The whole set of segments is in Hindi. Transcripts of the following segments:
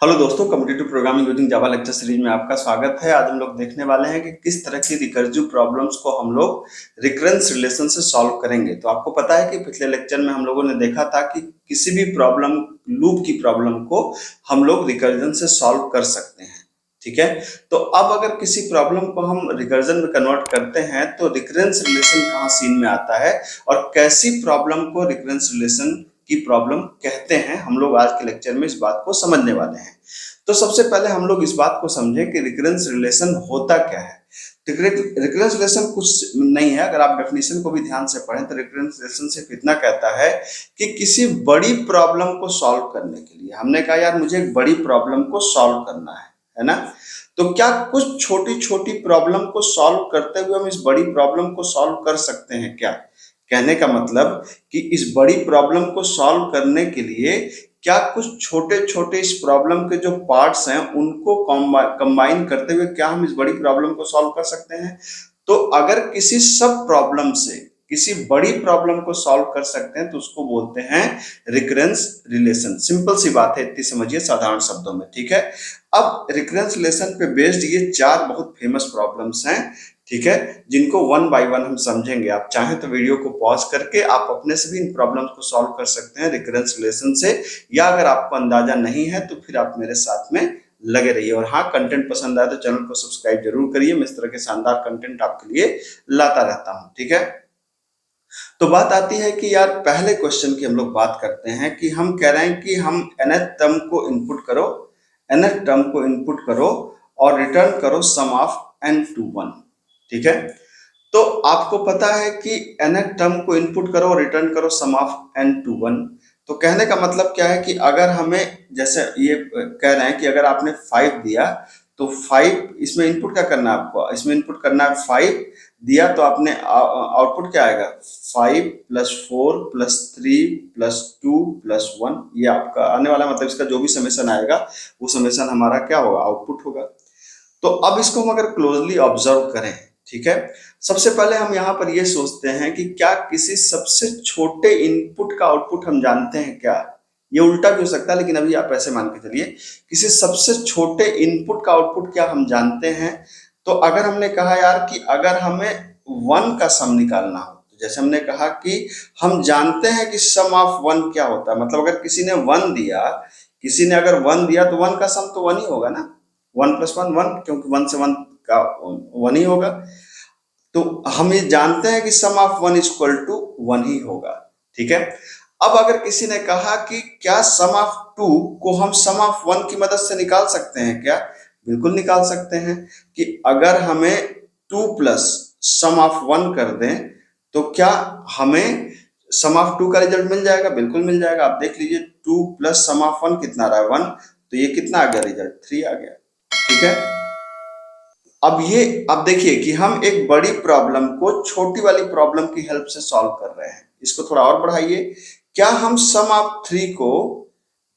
हेलो दोस्तों, competitive programming using Java lecture series में आपका स्वागत है। आज हम लोग देखने वाले हैं कि किस तरह की रिकर्सिव प्रॉब्लम्स को हम लोग रिकरेंस रिलेशन से सॉल्व करेंगे। तो आपको पता है कि पिछले लेक्चर में हम लोगों ने देखा था कि किसी भी प्रॉब्लम, लूप की प्रॉब्लम को हम लोग रिकर्जन से सॉल्व कर सकते हैं। ठीक है, तो अब अगर किसी प्रॉब्लम को हम रिकर्जन में कन्वर्ट करते हैं तो रिकरेंस रिलेशन कहाँ सीन में आता है और कैसी प्रॉब्लम को रिकरेंस रिलेशन की प्रॉब्लम कहते हैं, हम लोग आज के लेक्चर में इस बात को समझने वाले हैं। तो सबसे पहले हम लोग इस बात को समझें कि रिकरेंस रिलेशन होता क्या है। रिकरेंस रिलेशन कुछ नहीं है, अगर आप डेफिनेशन को भी ध्यान से पढ़ें तो रिकरेंस रिलेशन सिर्फ इतना कहता है कि किसी बड़ी प्रॉब्लम को सॉल्व करने के लिए, हमने कहा यार मुझे एक बड़ी प्रॉब्लम को सॉल्व करना है ना, तो क्या कुछ छोटी छोटी प्रॉब्लम को सॉल्व करते हुए हम इस बड़ी प्रॉब्लम को सॉल्व कर सकते हैं क्या। कहने का मतलब कि इस बड़ी प्रॉब्लम को सॉल्व करने के लिए क्या कुछ छोटे छोटे इस प्रॉब्लम के जो पार्ट्स हैं उनको कंबाइन करते हुए क्या हम इस बड़ी प्रॉब्लम को सॉल्व कर सकते हैं। तो अगर किसी सब प्रॉब्लम से किसी बड़ी प्रॉब्लम को सॉल्व कर सकते हैं तो उसको बोलते हैं रिकरेंस रिलेशन। सिंपल सी बात है, इतनी समझिए साधारण शब्दों में। ठीक है, अब रिकरेंस रिलेशन पे बेस्ड ये चार बहुत फेमस प्रॉब्लम्स हैं, ठीक है, जिनको वन बाय वन हम समझेंगे। आप चाहें तो वीडियो को पॉज करके आप अपने से भी इन प्रॉब्लम्स को सॉल्व कर सकते हैं रिकरेंस रिलेशन से, या अगर आपको अंदाजा नहीं है तो फिर आप मेरे साथ में लगे रहिए। और हाँ, कंटेंट पसंद आए तो चैनल को सब्सक्राइब जरूर करिए, मैं इस तरह के शानदार कंटेंट आपके लिए लाता रहता हूँ। ठीक है, तो बात आती है कि यार पहले क्वेश्चन की हम लोग बात करते हैं कि हम कह रहे हैं कि हम nth टर्म को इनपुट करो, nth टर्म को इनपुट करो और रिटर्न करो सम ऑफ n टू 1। ठीक है, तो आपको पता है कि nth टर्म को इनपुट करो और रिटर्न करो सम ऑफ n टू 1। तो कहने का मतलब क्या है कि अगर हमें, जैसे ये कह रहे हैं कि अगर आपने 5 दिया तो 5 इसमें इनपुट क्या करना है आपको, इसमें इनपुट करना है 5 दिया तो आपने आउटपुट क्या आएगा 5 प्लस 4 प्लस 3 प्लस 2 प्लस 1, ये आपका आने वाला, मतलब इसका जो भी समेशन आएगा वो समेशन हमारा क्या होगा, आउटपुट होगा। तो अब इसको हम अगर क्लोजली ऑब्जर्व करें, ठीक है, सबसे पहले हम यहाँ पर ये सोचते हैं कि क्या किसी सबसे छोटे इनपुट का आउटपुट हम जानते हैं क्या। ये उल्टा भी हो सकता है, लेकिन अभी आप ऐसे मान के चलिए किसी सबसे छोटे इनपुट का आउटपुट क्या हम जानते हैं। तो अगर हमने कहा यार कि अगर हमें 1 का सम निकालना हो, तो जैसे हमने कहा कि हम जानते हैं कि सम ऑफ 1 क्या होता है, मतलब अगर किसी ने 1 दिया, किसी ने अगर 1 दिया तो 1 का सम तो 1 ही होगा ना, 1 प्लस 1 1, क्योंकि 1 से 1 का 1 ही होगा। तो हम ये जानते हैं कि सम ऑफ 1 इक्वल टू 1 ही होगा। ठीक है, अब अगर किसी ने कहा कि क्या सम ऑफ 2 को हम सम ऑफ 1 की मदद से निकाल सकते हैं क्या, बिल्कुल निकाल सकते हैं। कि अगर हमें 2 प्लस सम ऑफ 1 कर दें तो क्या हमें सम ऑफ 2 का रिजल्ट मिल जाएगा, बिल्कुल मिल जाएगा। आप देख लीजिए 2 प्लस सम ऑफ 1 कितना रहा है 1, तो ये कितना आ गया, रिजल्ट 3 आ गया। ठीक है, अब देखिए कि हम एक बड़ी प्रॉब्लम को छोटी वाली प्रॉब्लम की हेल्प से सॉल्व कर रहे हैं। इसको थोड़ा और बढ़ाइए, क्या हम सम ऑफ 3 को,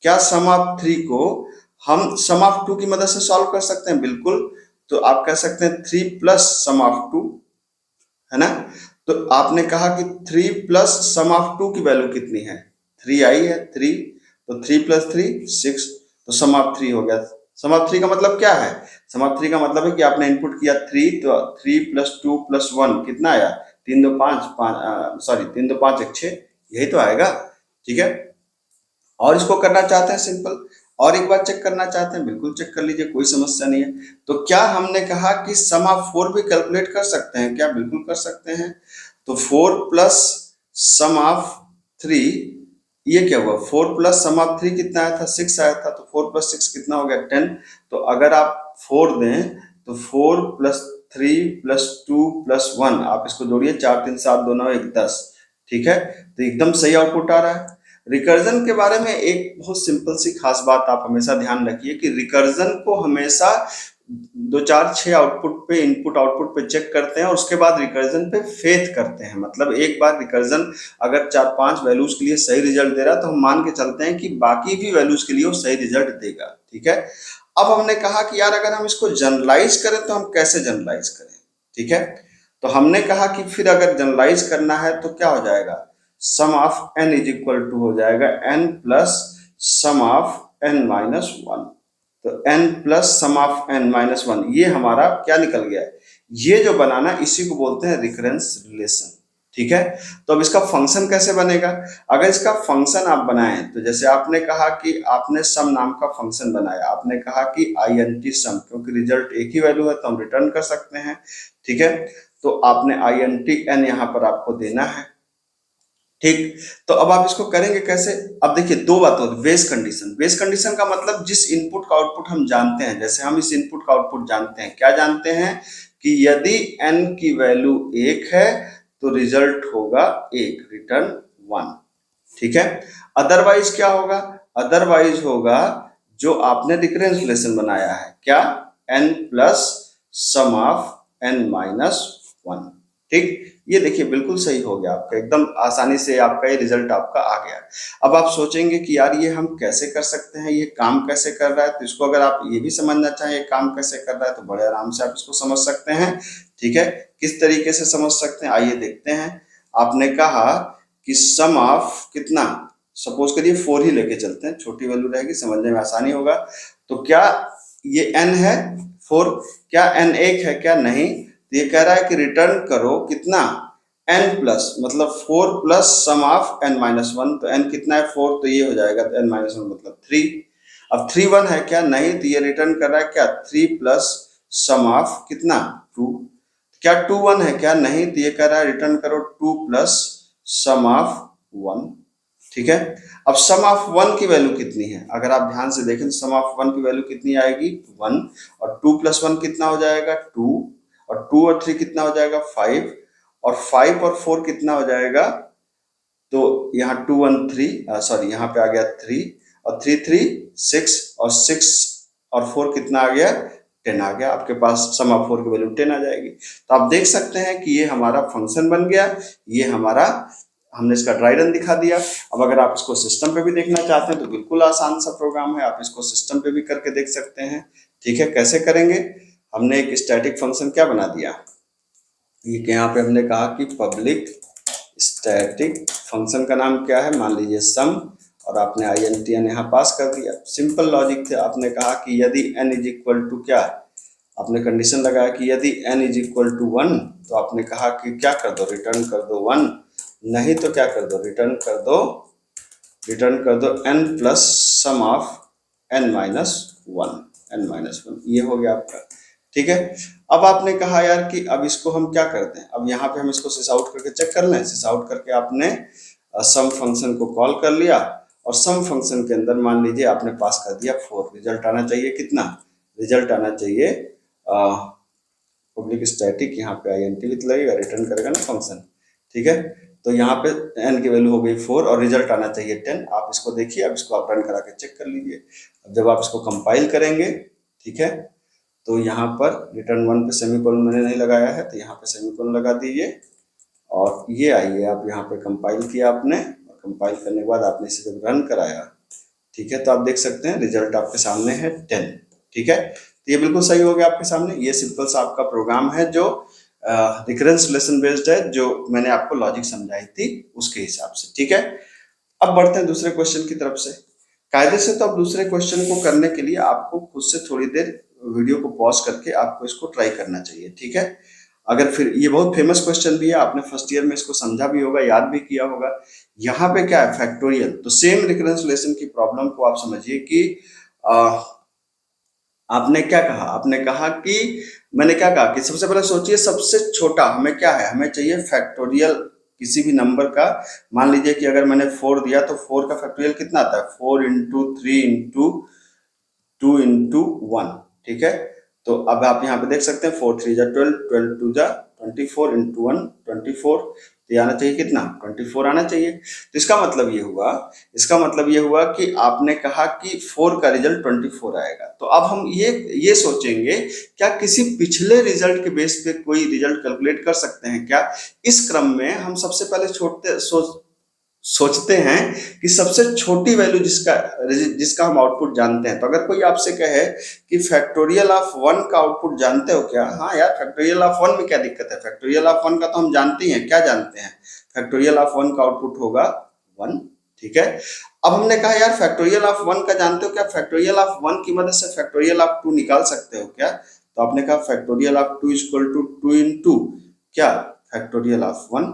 क्या सम ऑफ 3 को हम सम ऑफ 2 की मदद से सॉल्व कर सकते हैं, बिल्कुल। तो आप कह सकते हैं 3 प्लस सम ऑफ 2, है ना। तो आपने कहा कि 3 प्लस सम ऑफ 2 की वैल्यू कितनी है, 3 आई है 3, तो 3 प्लस 3 6, तो सम ऑफ 3 हो गया। सम ऑफ 3 का मतलब क्या है, सम ऑफ 3 का मतलब है कि आपने इनपुट किया 3, तो 3 प्लस 2 प्लस 1 कितना आया, 3 2 5 सॉरी 3 2 5 1 6, यही तो आएगा। ठीक है, और इसको करना चाहते हैं सिंपल, और एक बार चेक करना चाहते हैं, बिल्कुल चेक कर लीजिए, कोई समस्या नहीं है। तो क्या हमने कहा कि सम ऑफ 4 भी कैलकुलेट कर सकते हैं क्या, बिल्कुल कर सकते हैं। तो 4 प्लस सम ऑफ 3, ये क्या हुआ, 4 प्लस सम ऑफ 3 कितना आया था, 6 आया था, तो 4 प्लस 6 कितना हो गया 10। तो अगर आप 4 दें तो 4 प्लस 3 प्लस 2 प्लस 1, आप इसको जोड़िए, 4 3 7 2 9 1 10। ठीक है, तो एकदम सही आउटपुट आ रहा है। रिकर्जन के बारे में एक बहुत सिंपल सी खास बात आप हमेशा ध्यान रखिए कि रिकर्जन को हमेशा 2 4 6 आउटपुट पे, इनपुट आउटपुट पे चेक करते हैं और उसके बाद रिकर्जन पे फेथ करते हैं। मतलब एक बार रिकर्जन अगर 4 5 वैल्यूज के लिए सही रिजल्ट दे रहा है तो हम मान के चलते हैं कि बाकी भी वैल्यूज के लिए वो सही रिजल्ट देगा। ठीक है, अब हमने कहा कि यार अगर हम इसको जनरलाइज करें तो हम कैसे जनरलाइज करें। ठीक है, तो हमने कहा कि फिर अगर जनरलाइज करना है तो क्या हो जाएगा, sum of n is equal to हो जाएगा n plus sum of n minus 1। तो n plus sum of n minus one, ये हमारा क्या निकल गया है, ये जो बनाना इसी को बोलते हैं रिकरेंस रिलेशन। ठीक है, तो अब इसका फंक्शन कैसे बनेगा? अगर इसका फंक्शन आप बनाएं तो जैसे आपने कहा कि आपने सम नाम का फंक्शन बनाया, आपने कहा कि int सम, क्योंकि रिजल्ट एक ही वैल्यू है तो हम रिटर्न कर सकते हैं। ठीक है, तो आपने int n यहाँ पर आपको देना है। ठीक, तो अब आप इसको करेंगे कैसे? अब देखिए दो बात होती है, बेस कंडीशन। बेस कंडीशन का मतलब जिस इनपुट का आउटपुट हम जानते हैं, जैसे हम इस इनपुट का आउटपुट जानते हैं, क्या जानते हैं कि यदि n की वैल्यू 1 है तो रिजल्ट होगा 1, रिटर्न 1। ठीक है, अदरवाइज क्या होगा? अदरवाइज होगा जो आपने रिकरेंस रिलेशन बनाया है, क्या, n plus sum of n minus 1। ठीक, ये देखिए बिल्कुल सही हो गया आपका, एकदम आसानी से आपका ये रिजल्ट आपका आ गया। अब आप सोचेंगे कि यार ये हम कैसे कर सकते हैं, ये काम कैसे कर रहा है? तो इसको अगर आप ये भी समझना चाहें काम कैसे कर रहा है तो बड़े आराम से आप इसको समझ सकते हैं। ठीक है, किस तरीके से समझ सकते हैं आइए देखते हैं। आपने कहा कि सम ऑफ कितना, सपोज करिए 4 ही लेके चलते हैं, छोटी वैल्यू रहेगी, समझने में आसानी होगा। तो क्या ये n है 4, क्या n 1 है क्या? नहीं, तो ये कह रहा है कि रिटर्न करो कितना, n प्लस, मतलब 4 plus sum of n minus 1। तो n कितना है 4, तो ये हो जाएगा n माइनस 1 मतलब 3। अब 3 1 है क्या? नहीं, तो ये रिटर्न कर रहा है क्या, 3 प्लस सम ऑफ कितना 2। क्या 2 1 है क्या? नहीं, तो ये कह रहा है रिटर्न करो 2 प्लस सम ऑफ 1। ठीक है, अब सम ऑफ 1 की वैल्यू कितनी है? अगर आप ध्यान से देखें तो सम ऑफ 1 की वैल्यू कितनी आएगी, 1, और 2 प्लस 1 कितना हो जाएगा 2, और 2 और 3 कितना हो जाएगा 5, और 5 और 4 कितना हो जाएगा, तो यहाँ 2 1 3, सॉरी यहाँ पे आ गया 3, और 3 3 6, और 6 और 4 कितना आ गया 10 आ गया। आपके पास सम ऑफ 4 की वैल्यू 10 आ जाएगी। तो आप देख सकते हैं कि ये हमारा फंक्शन बन गया, ये हमारा, हमने इसका ड्राई रन दिखा दिया। अब अगर आप इसको सिस्टम पे भी देखना चाहते हैं तो बिल्कुल आसान सा प्रोग्राम है, आप इसको सिस्टम पे भी करके देख सकते हैं। ठीक है, कैसे करेंगे? हमने एक स्टैटिक फंक्शन क्या बना दिया, ये यहाँ पे हमने कहा कि पब्लिक स्टैटिक फंक्शन का नाम क्या है, मान लीजिए सम, और आपने INTN यहाँ पास कर दिया। सिंपल लॉजिक थे, आपने कहा कि यदि n इज इक्वल टू क्या, आपने कंडीशन लगाया कि यदि n इज इक्वल टू 1, तो आपने कहा कि क्या कर दो, रिटर्न कर दो 1, नहीं तो क्या कर दो, रिटर्न कर दो n plus sum of n minus 1, ये हो गया आपका। ठीक है, अब आपने कहा यार कि अब इसको हम क्या करते हैं, अब यहाँ पे हम इसको सिस आउट करके चेक कर लें। सिस आउट करके आपने सम फंक्शन को कॉल कर लिया, और सम फंक्शन के अंदर मान लीजिए आपने पास कर दिया 4, रिजल्ट आना चाहिए कितना, रिजल्ट आना चाहिए पब्लिक स्टैटिक, यहाँ पे INT विथ लगेगा, रिटर्न करेगा ना फंक्शन। ठीक है, तो यहाँ पे n की वैल्यू हो गई 4 और रिजल्ट आना चाहिए 10। आप इसको देखिए, अब इसको आप रन करा के चेक कर लीजिए। अब जब आप इसको कंपाइल करेंगे, ठीक है, तो यहाँ पर रिटर्न 1 पे सेमीकोलन मैंने नहीं लगाया है, तो यहाँ पे सेमीकोलन लगा दीजिए, और ये आइए आप यहाँ पे कंपाइल किया आपने, और कंपाइल करने के बाद आपने इसे जब रन कराया, ठीक है, तो आप देख सकते हैं रिजल्ट आपके सामने है 10। ठीक है, तो ये बिल्कुल सही हो गया आपके सामने। ये सिंपल सा आपका प्रोग्राम है जो रिकरेंस रिलेशन बेस्ड है, जो मैंने आपको लॉजिक समझाई थी उसके हिसाब से। ठीक है, अब बढ़ते हैं दूसरे क्वेश्चन की तरफ से। कायदे से तो अब दूसरे क्वेश्चन को करने के लिए आपको खुद से थोड़ी देर वीडियो को पॉज करके आपको इसको ट्राई करना चाहिए। ठीक है, अगर फिर ये बहुत फेमस क्वेश्चन भी है, आपने फर्स्ट ईयर में इसको समझा भी होगा, याद भी किया होगा। यहाँ पे क्या है, फैक्टोरियल। तो सेम रिकरेंस रिलेशन की प्रॉब्लम को आप समझिए कि आपने क्या कहा, आपने कहा कि मैंने क्या कहा कि सबसे पहले सोचिए सबसे छोटा हमें क्या है, हमें चाहिए फैक्टोरियल किसी भी नंबर का। मान लीजिए कि अगर मैंने 4 दिया तो 4 का फैक्टोरियल कितना आता है, 4 इंटू 3 इंटू 2 इंटू 1। ठीक है, तो अब आप यहाँ पे देख सकते हैं 4 3 जा 12, 12 2 जा 24 इंटू 1 24, तो ये आना चाहिए कितना, 24 आना चाहिए। तो इसका मतलब ये हुआ कि आपने कहा कि 4 का रिजल्ट 24 आएगा। तो अब हम ये सोचेंगे क्या किसी पिछले रिजल्ट के बेस पे कोई रिजल्ट कैलकुलेट कर सकते हैं क्या। इस क्रम में हम सबसे पहले सोचते हैं कि सबसे छोटी वैल्यू जिसका हम आउटपुट जानते हैं। तो अगर कोई आपसे कहे कि फैक्टोरियल ऑफ 1 का आउटपुट जानते हो क्या, हाँ यार फैक्टोरियल ऑफ 1 में क्या दिक्कत है, फैक्टोरियल ऑफ 1 का तो हम जानते हैं, क्या जानते हैं, फैक्टोरियल ऑफ 1 का आउटपुट होगा 1। ठीक है, अब हमने कहा यार फैक्टोरियल ऑफ 1 का जानते हो क्या, फैक्टोरियल ऑफ 1 की मदद से फैक्टोरियल ऑफ 2 निकाल सकते हो क्या, तो आपने कहा factorial of 2 equal to 2 into क्या, फैक्टोरियल ऑफ 1,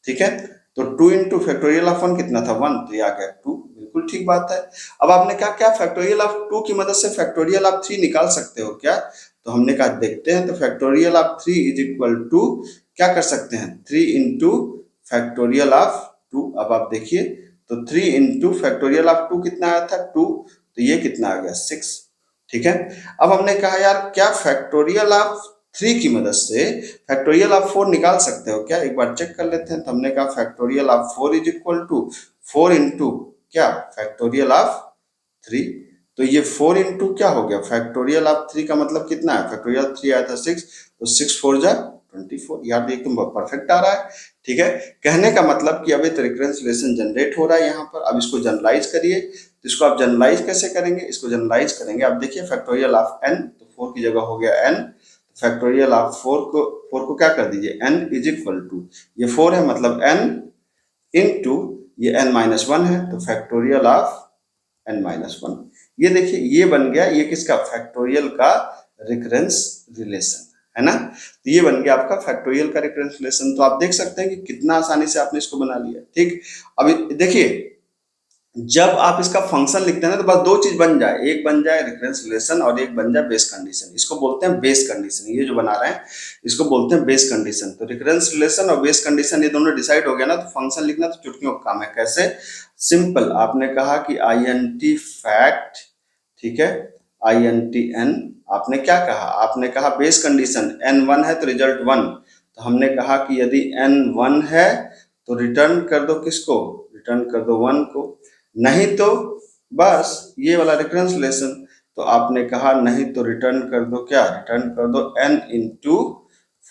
ठीक है। तो 2 इंटू फैक्टोरियल ऑफ 1 कितना था 1, तो ये आ गया 2, बिल्कुल ठीक बात है। अब आपने कहा क्या फैक्टोरियल ऑफ 2 की मदद से फैक्टोरियल ऑफ 3 निकाल सकते हो क्या, तो हमने कहा देखते हैं। तो factorial of 3 is equal to क्या कर सकते हैं 3 इंटू फैक्टोरियल ऑफ 2। अब आप देखिए तो 3 इंटू फैक्टोरियल ऑफ 2 कितना आया था 2, तो ये कितना आ गया 6, ठीक है। अब हमने कहा यार क्या फैक्टोरियल ऑफ 3 की मदद से फैक्टोरियल ऑफ 4 निकाल सकते हो क्या, एक बार चेक कर लेते हैं। तो हमने कहा factorial of 4 is equal to 4 into क्या फैक्टोरियल ऑफ 3, तो ये 4 इंटू क्या हो गया फैक्टोरियल ऑफ 3 का मतलब कितना है, फैक्टोरियल 3 आया था 6, तो 6 4 जा 24, यार ये एकदम परफेक्ट आ रहा है, ठीक है। कहने का मतलब कि अब एक रिकरेंस रिलेशन जनरेट हो रहा है यहाँ पर। अब इसको जनरलाइज करिए, तो इसको आप जनरलाइज कैसे करेंगे, इसको जनरलाइज करेंगे आप देखिए फैक्टोरियल ऑफ n, तो 4 की जगह हो गया n, फैक्टोरियल ऑफ 4 को क्या कर दीजिए n इज इक्वल टू, ये 4 है मतलब n इंटू ये n माइनस 1 है, तो फैक्टोरियल ऑफ n माइनस 1, ये देखिए ये बन गया, ये किसका फैक्टोरियल का रिकरेंस रिलेशन है ना, तो ये बन गया आपका फैक्टोरियल का रिकरेंस रिलेशन। तो आप देख सकते हैं कि कितना आसानी से आपने इसको बना लिया, ठीक। अब देखिए जब आप इसका फंक्शन लिखते हैं ना तो बस दो चीज बन जाए, एक बन जाए रिकरेंस रिलेशन और एक बन जाए बेस कंडीशन, इसको बोलते हैं बेस कंडीशन, ये जो बना रहे हैं इसको बोलते हैं बेस कंडीशन। तो रिकरेंस रिलेशन और बेस कंडीशन ये दोनों डिसाइड हो गया ना, तो फंक्शन लिखना तो चुटकियों का काम है। कैसे, सिंपल, आपने कहा कि INT फैक्ट, ठीक है, INT n, आपने क्या कहा, आपने कहा बेस कंडीशन n1 है तो रिजल्ट 1, तो हमने कहा कि यदि n1 है तो रिटर्न कर दो किसको, रिटर्न कर दो 1 को, नहीं तो बस ये वाला रिकरेंस रिलेशन, तो आपने कहा नहीं तो रिटर्न कर दो क्या, रिटर्न कर दो n into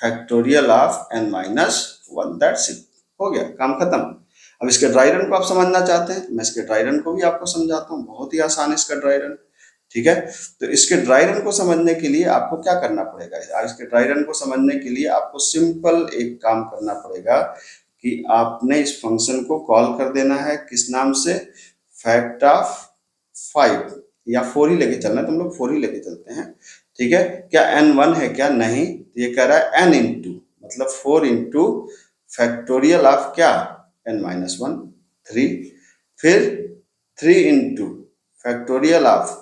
factorial of n minus 1, that's it, हो गया काम खत्म। अब इसके ड्राई रन को आप समझना चाहते हैं, मैं इसके ड्राई रन को भी आपको समझाता हूँ, बहुत ही आसान है इसका ड्राई रन, ठीक है। तो इसके ड्राई रन को समझने के लिए आपको क्या करना पड़ेगा, इसके ड्राई रन को समझने के लिए आपको सिंपल एक काम करना पड़ेगा कि आपने इस फंक्शन को कॉल कर देना है किस नाम से, फैक्ट ऑफ 5 या 4 ही लेके चलना है, तो हम लोग 4 ही लेके चलते हैं, ठीक है। क्या n1 है क्या, नहीं, तो ये कह रहा है n इंटू मतलब 4 इंटू फैक्टोरियल ऑफ क्या n माइनस 1 3, फिर 3 इंटू फैक्टोरियल ऑफ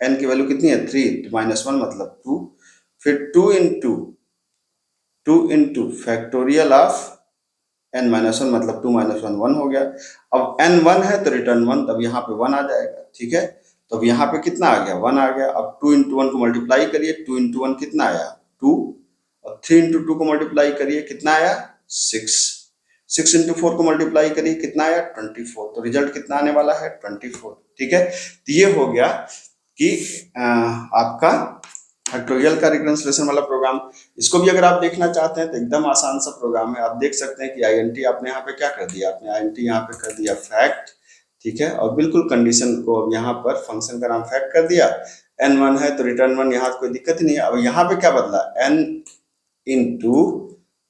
n की वैल्यू कितनी है 3, तो माइनस 1 मतलब 2, फिर 2 into factorial of n minus 1 मतलब 2 माइनस 1 1 हो गया। अब n 1 है तो रिटर्न 1, तब यहाँ पे 1 आ जाएगा, ठीक है। तो अब यहाँ पे कितना आ गया 1 आ गया। अब 2 इंटू 1 को मल्टीप्लाई करिए, 2 इंटू 1 कितना आया 2, और 3 इंटू 2 को मल्टीप्लाई करिए कितना आया 6, 6 इंटू 4 को मल्टीप्लाई करिए कितना आया 24, तो रिजल्ट कितना आने वाला है 24, ठीक है। तो ये हो गया कि आपका फैक्टोरियल का रिकरेंस रिलेशन वाला प्रोग्राम। इसको भी अगर आप देखना चाहते हैं तो एकदम आसान सा प्रोग्राम है, आप देख सकते हैं कि INT आपने यहाँ पे क्या कर दिया, आपने INT यहाँ पे कर दिया फैक्ट, ठीक है, और बिल्कुल कंडीशन को अब यहाँ पर फंक्शन का नाम फैक्ट कर दिया, n1 है तो रिटर्न 1, यहाँ कोई दिक्कत नहीं है। अब यहाँ पे क्या बदला, n इंटू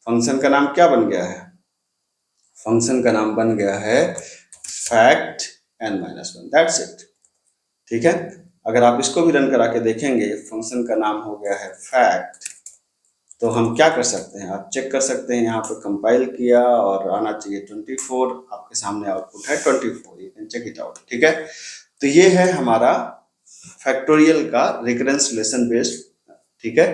फंक्शन का नाम क्या बन गया है, फंक्शन का नाम बन गया है fact n minus 1, that's it, ठीक है। अगर आप इसको भी रन करा के देखेंगे, फंक्शन का नाम हो गया है फैक्ट, तो हम क्या कर सकते हैं, आप चेक कर सकते हैं, यहाँ पे कंपाइल किया और आना चाहिए 24, आपके सामने आउटपुट है 24, you can check it out, ठीक है। तो ये है हमारा फैक्टोरियल का रिकरेंस रिलेशन बेस्ड, ठीक है,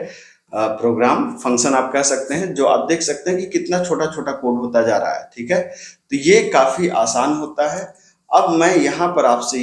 प्रोग्राम फंक्शन आप कह सकते हैं, जो आप देख सकते हैं कि कितना छोटा छोटा कोड होता जा रहा है, ठीक है। तो ये काफी आसान होता है। अब मैं यहाँ पर आपसे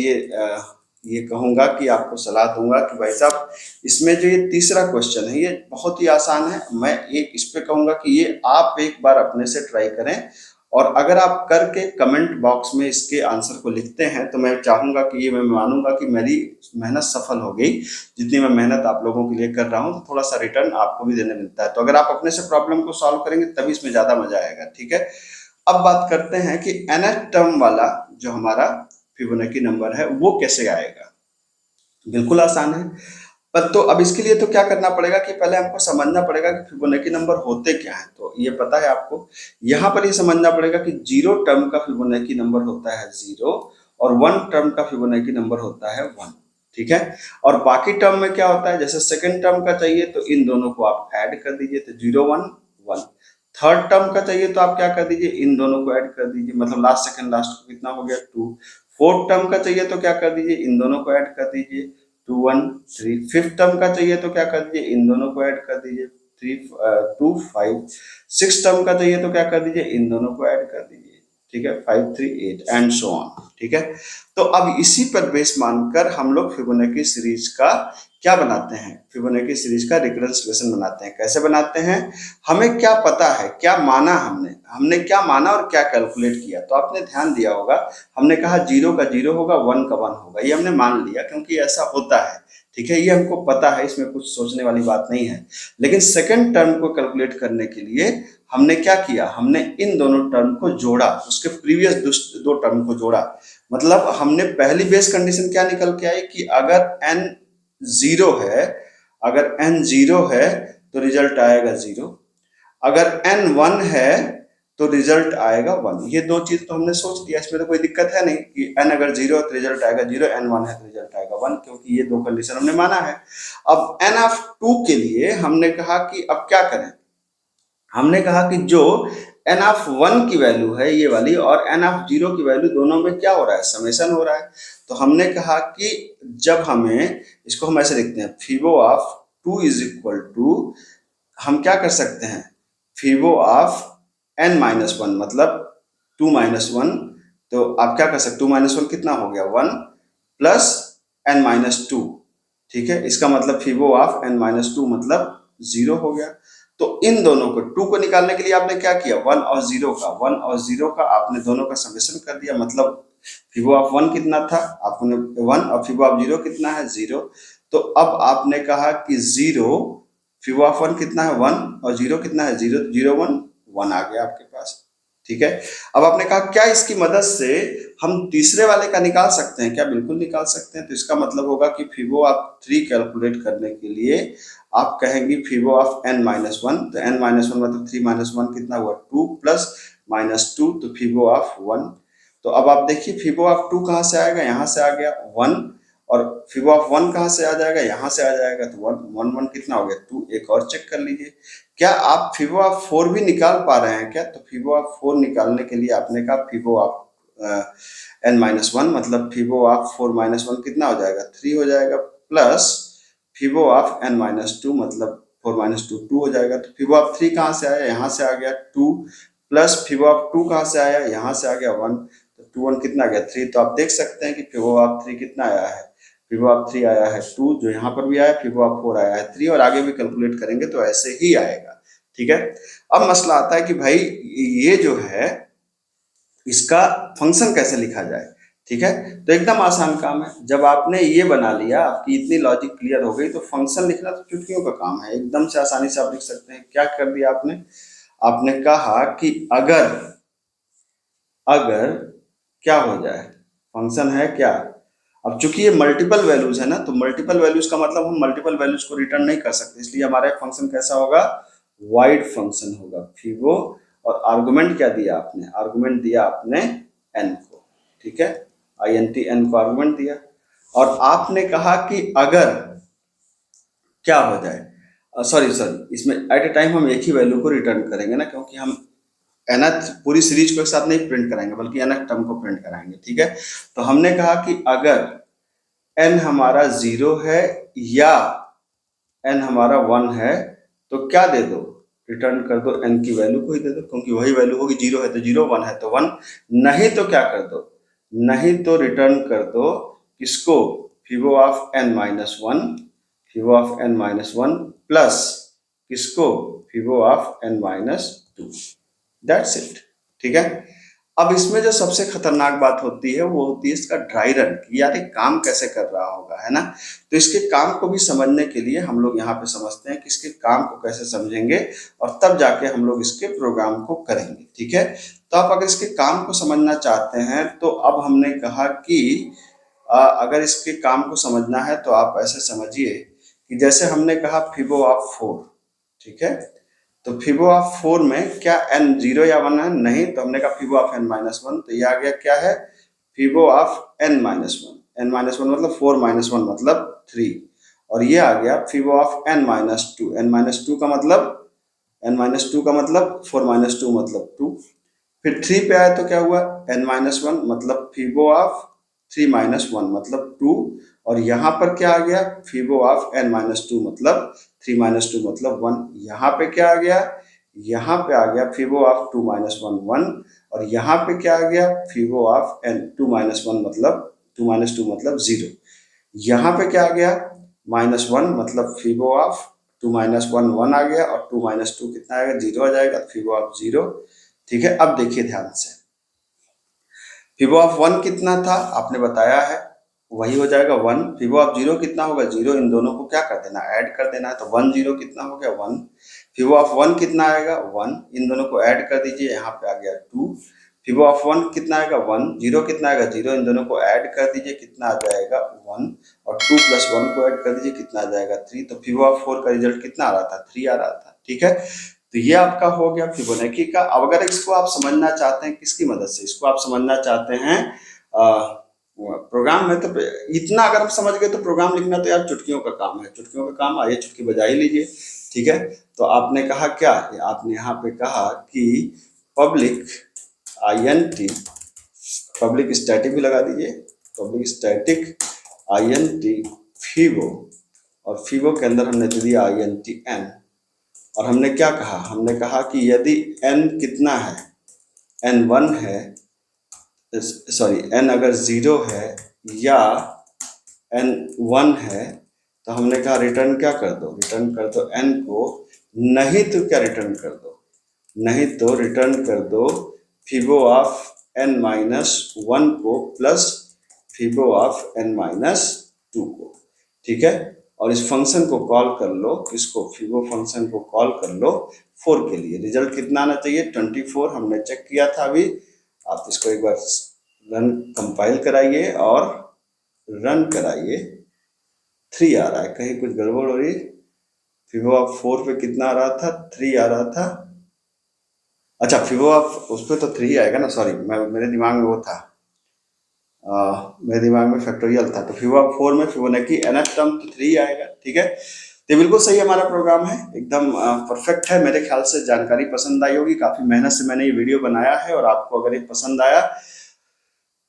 ये कहूंगा कि आपको सलाह दूंगा कि भाई साहब इसमें जो ये तीसरा क्वेश्चन है ये बहुत ही आसान है, मैं एक इस पे कहूंगा कि ये आप एक बार अपने से ट्राई करें, और अगर आप करके कमेंट बॉक्स में इसके आंसर को लिखते हैं तो मैं चाहूंगा कि ये मैं मानूंगा कि मेरी मेहनत सफल हो गई, जितनी मैं मेहनत आप लोगों के लिए कर रहा हूँ तो थोड़ा सा रिटर्न आपको भी देने मिलता है। तो अगर आप अपने से प्रॉब्लम को सॉल्व करेंगे तभी इसमें ज्यादा मजा आएगा, ठीक है। अब बात करते हैं कि nth टर्म वाला जो हमारा फिबोनाची नंबर है वो कैसे आएगा। बिल्कुल आसान है, पर तो अब इसके लिए तो क्या करना पड़ेगा कि पहले हमको समझना पड़ेगा कि फिबोनाची नंबर होते क्या है। तो ये पता है आपको, यहाँ पर ये समझना पड़ेगा कि जीरो टर्म का फिबोनाची नंबर होता है 0, और 1 टर्म का फिबोनाची नंबर होता है 1, ठीक है। और बाकी टर्म में क्या होता है, जैसे सेकंड टर्म का चाहिए तो इन दोनों को आप ऐड कर दीजिए, तो 0 1 1। थर्ड टर्म का चाहिए तो आप क्या कर दीजिए, इन दोनों को ऐड कर दीजिए, मतलब लास्ट सेकंड लास्ट को कितना हो गया 2। फोर्थ टर्म का चाहिए तो क्या कर दीजिए, इन दोनों को ऐड कर दीजिए, 2 1 3। फिफ्थ टर्म का चाहिए तो क्या कर दीजिए, इन दोनों को ऐड कर दीजिए, 2 5। सिक्स टर्म का चाहिए तो क्या कर दीजिए, इन दोनों को ऐड कर दीजिए, ठीक है, 5 3 8 एंड सो ऑन, ठीक है। तो अब इसी पर बेस मानकर हम लोग फिबोनाची सीरीज का क्या बनाते हैं, फिबोनाची सीरीज का रिकरेंस रिलेशन बनाते हैं। कैसे बनाते हैं, हमें क्या पता है, क्या माना हमने हमने क्या माना और क्या कैलकुलेट किया। तो आपने ध्यान दिया होगा, हमने कहा 0 का 0 होगा, 1 का 1 होगा, ये हमने मान लिया क्योंकि ऐसा होता है, ठीक है, ये हमको पता है, इसमें कुछ सोचने वाली बात नहीं है। लेकिन सेकंड टर्म को कैलकुलेट करने के लिए हमने क्या किया, हमने इन दोनों टर्म को जोड़ा, उसके प्रीवियस दो टर्म को जोड़ा। मतलब हमने पहली बेस कंडीशन क्या निकल के आई कि अगर n 0 है, अगर n 0 है तो रिजल्ट आएगा 0, अगर n 1 है तो रिजल्ट आएगा 1। ये दो चीज तो हमने सोच लिया, इसमें तो कोई दिक्कत है नहीं कि n अगर 0 है तो रिजल्ट आएगा 0, n 1 है तो रिजल्ट आएगा 1, क्योंकि ये दो कंडीशन हमने माना है। अब n ऑफ 2 के लिए हमने कहा कि अब क्या करें, हमने कहा कि जो n ऑफ 1 की वैल्यू है ये वाली और n ऑफ 0 की वैल्यू, दोनों में क्या हो रहा है, समेशन हो रहा है। तो हमने कहा कि जब हमें, इसको हम ऐसे लिखते हैं, फिबो ऑफ 2 इज इक्वल टू, हम क्या कर सकते हैं, फिबो ऑफ n माइनस 1 मतलब 2 माइनस 1। तो आप क्या कर सकते, 2 माइनस 1 कितना हो गया, 1 प्लस n माइनस 2, ठीक है। इसका मतलब फिबो ऑफ n माइनस 2 मतलब 0 हो गया। तो इन दोनों को 2 को निकालने के लिए आपने क्या किया, 1 और 0 का, 1 और 0 का आपने दोनों का समेशन कर दिया, मतलब फिबो ऑफ 1 कितना था, आपने 1 और फिबो ऑफ 0 कितना है 0। तो अब आपने कहा कि 0, फिबो ऑफ 1 कितना है 1 और 0 कितना है 0, 0 1 1 आ गया आपके पास, ठीक है। अब आपने कहा क्या इसकी मदद से हम तीसरे वाले का निकाल सकते हैं क्या, बिल्कुल निकाल सकते हैं। तो इसका मतलब होगा कि फिबो ऑफ 3 कैलकुलेट करने के लिए आप कहेंगे फिबो ऑफ n माइनस 1, तो n माइनस 1 मतलब 3 माइनस 1 कितना हुआ 2 प्लस माइनस 2, तो फिबो ऑफ 1। तो अब आप देखिए फिबो ऑफ 2 कहाँ से आएगा, यहाँ से आ गया 1, और फिबो ऑफ 1 कहाँ से आ जाएगा, यहाँ से आ जाएगा, तो 1 1 1 कितना हो गया 2। एक और चेक कर लीजिए, क्या आप फिबो ऑफ 4 भी निकाल पा रहे हैं क्या। तो फिबो ऑफ 4 निकालने के लिए आपने कहा फिबो ऑफ n माइनस 1 मतलब फिबो ऑफ 4 माइनस 1 कितना हो जाएगा 3 हो जाएगा, plus fibo of n minus 2 मतलब 4 माइनस 2 2 हो जाएगा। तो फिबो ऑफ 3 कहाँ से आया, यहाँ से आ गया 2, प्लस फिबो ऑफ 2 कहाँ से आया, यहाँ से आ गया 1, तो 2 1 कितना आ गया 3। तो आप देख सकते हैं कि फिबो ऑफ 3 कितना आया है, फिबो ऑफ 3 आया है 2, जो यहाँ पर भी आया, फिबो ऑफ 4 आया है 3, और आगे भी कैलकुलेट करेंगे तो ऐसे ही आएगा, ठीक है। अब मसला आता है कि भाई ये जो है इसका फंक्शन कैसे लिखा जाए, ठीक है। तो एकदम आसान काम है, जब आपने ये बना लिया, आपकी इतनी लॉजिक क्लियर हो गई, तो फंक्शन लिखना तो चुटकियों का काम है, एकदम से आसानी से आप लिख सकते हैं। क्या कर दिया आपने, आपने कहा कि अगर अगर क्या हो जाए, फंक्शन है क्या, अब चूंकि ये मल्टीपल वैल्यूज है ना, तो मल्टीपल वैल्यूज का मतलब हम मल्टीपल वैल्यूज को रिटर्न नहीं कर सकते, इसलिए हमारा फंक्शन कैसा होगा, वाइड फंक्शन होगा फिबो। और आर्गुमेंट क्या दिया आपने, आर्गुमेंट दिया आपने n को, ठीक है, int n को आर्गुमेंट दिया। और आपने कहा कि अगर क्या हो जाए, सॉरी सॉरी, इसमें एट ए टाइम हम एक ही वैल्यू को रिटर्न करेंगे ना, क्योंकि हम nth पूरी सीरीज को एक साथ नहीं प्रिंट कराएंगे बल्कि nth टर्म को प्रिंट कराएंगे, ठीक है। तो हमने कहा कि अगर n हमारा 0 है या n हमारा 1 है तो क्या दे दो, रिटर्न कर दो n की वैल्यू को ही दे दो, क्योंकि वही वैल्यू होगी, 0 है तो 0, 1 है तो 1। नहीं तो क्या कर दो, नहीं तो रिटर्न कर दो किसको, fibo of n minus 1, fibo of n minus 1 plus किसको, fibo of n minus 2, that's it, ठीक है। अब इसमें जो सबसे खतरनाक बात होती है वो होती है इसका ड्राई रन, कि यार ये काम कैसे कर रहा होगा, है ना। तो इसके काम को भी समझने के लिए हम लोग यहाँ पे समझते हैं कि इसके काम को कैसे समझेंगे, और तब जाके हम लोग इसके प्रोग्राम को करेंगे, ठीक है। तो आप अगर इसके काम को समझना चाहते हैं तो अब हमने कहा कि अगर इसके काम को समझना है तो आप ऐसे समझिए कि जैसे हमने कहा फिबो ऑफ 4, ठीक है। तो फिबो ऑफ 4 में क्या n 0 या 1 है, नहीं, तो हमने कहा फिबो ऑफ n माइनस 1, तो ये आ गया क्या है, fibo of n minus one, n minus one मतलब 4 माइनस वन मतलब 3, और ये आ गया fibo of n minus two, n minus two का मतलब n माइनस टू का मतलब 4 माइनस टू मतलब 2। फिर 3 पे आए तो क्या हुआ, n माइनस वन मतलब फिबो ऑफ 3 माइनस वन मतलब 2, और यहाँ पर क्या आ गया, fibo of n minus to मतलब 3 माइनस टू मतलब 1। यहाँ पे क्या आ गया, यहाँ पे आ गया फिबो ऑफ 2 माइनस वन 1, और यहाँ पे क्या आ गया, fibo of n 2 minus one मतलब 2 माइनस टू मतलब 0। यहाँ पे क्या आ गया, माइनस वन मतलब फिबो ऑफ 2 माइनस वन 1 आ गया, और 2 माइनस टू कितना आएगा, 0 आ जाएगा, फिबो ऑफ 0। ठीक है, अब देखिए ध्यान से, फिबो ऑफ 1 कितना था आपने बताया है, वही हो जाएगा 1। फिबो ऑफ 0 कितना होगा, 0, इन दोनों को क्या कर देना, ऐड कर देना है, तो 1 0 कितना हो गया 1। फिबो ऑफ 1 कितना आएगा 1, इन दोनों को ऐड कर दीजिए, यहाँ पे आ गया 2। फिबो ऑफ 1 कितना आएगा 1, 0 कितना आएगा 0, इन दोनों को ऐड कर दीजिए, कितना आ जाएगा 1, और 2 प्लस 1 को ऐड कर दीजिए, कितना आ जाएगा 3। तो फिबो ऑफ 4 का रिजल्ट कितना आ रहा था, 3 आ रहा था। ठीक है, तो ये आपका हो गया फिबोनाची का। अब अगर इसको आप समझना चाहते हैं किसकी मदद से, इसको आप समझना चाहते हैं प्रोग्राम में, तो इतना अगर हम समझ गए तो प्रोग्राम लिखना तो यार चुटकियों का काम है, चुटकियों का काम, आइए चुटकी बजा ही लीजिए। ठीक है, तो आपने कहा क्या, आपने यहाँ पे कहा कि पब्लिक INT, पब्लिक स्टैटिक भी लगा दीजिए, पब्लिक स्टैटिक INT फिबो, और फिबो के अंदर हमने दे दिया INT n, और हमने क्या कहा, हमने कहा कि यदि n कितना है, n 1 है, सॉरी n अगर 0 है या n 1 है, तो हमने कहा रिटर्न क्या कर दो, रिटर्न कर दो n को, नहीं तो क्या रिटर्न कर दो, नहीं तो रिटर्न कर दो fibo of n minus one को plus fibo of n minus two को। ठीक है, और इस फंक्शन को कॉल कर लो, इसको फिबो फंक्शन को कॉल कर लो 4 के लिए। रिजल्ट कितना आना चाहिए 24, हमने चेक किया था अभी। आप इसको एक बार रन कंपाइल कराइए और रन कराइए, 3 आ रहा है, कहीं कुछ गड़बड़ हो रही, फिबो ऑफ 4 पे कितना आ रहा था, 3 आ रहा था। अच्छा, फिबो ऑफ उस पर तो 3 आएगा ना, सॉरी मेरे दिमाग में वो था, मेरे दिमाग में फैक्टोरियल था, तो फिबो ऑफ 4 में फिबोनाची nth टर्म तो 3 आएगा। ठीक है, तो बिल्कुल सही हमारा प्रोग्राम है, एकदम परफेक्ट है। मेरे ख्याल से जानकारी पसंद आई होगी, काफी मेहनत से मैंने ये वीडियो बनाया है, और आपको अगर ये पसंद आया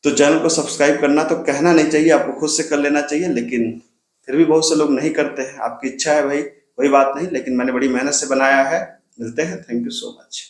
तो चैनल को सब्सक्राइब करना तो कहना नहीं चाहिए, आपको खुद से कर लेना चाहिए, लेकिन फिर भी बहुत से लोग नहीं करते हैं, आपकी इच्छा है भाई, कोई बात नहीं, लेकिन मैंने बड़ी मेहनत से बनाया है। मिलते हैं, थैंक यू सो मच।